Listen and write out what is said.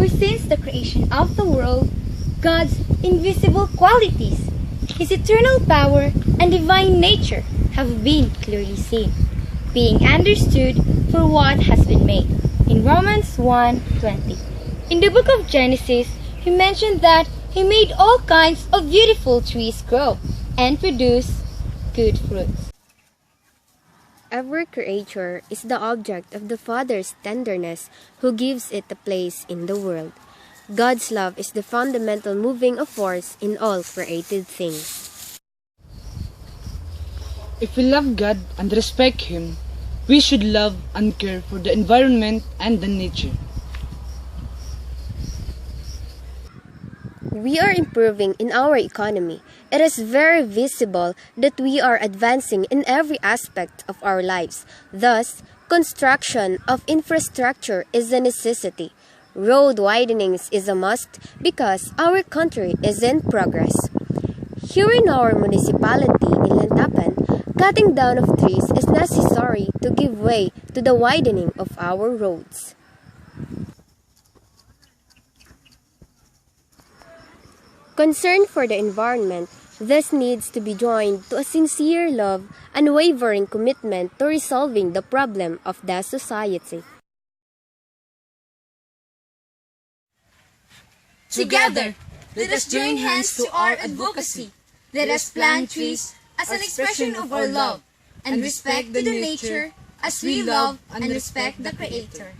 for since the creation of the world, God's invisible qualities, His eternal power and divine nature have been clearly seen, being understood for what has been made. In Romans 1:20. In the book of Genesis, He mentioned that He made all kinds of beautiful trees grow and produce good fruits. Every creature is the object of the Father's tenderness who gives it a place in the world. God's love is the fundamental moving force in all created things. If we love God and respect Him, we should love and care for the environment and the nature. We are improving in our economy. It is very visible that we are advancing in every aspect of our lives. Thus, construction of infrastructure is a necessity. Road widenings is a must because our country is in progress. Here in our municipality in Lantapan, cutting down of trees is necessary to give way to the widening of our roads. Concern for the environment thus needs to be joined to a sincere love and unwavering commitment to resolving the problem of the society. Together, let us join hands to our advocacy. Let us plant trees as an expression of our love and respect to the nature as we love and respect the Creator.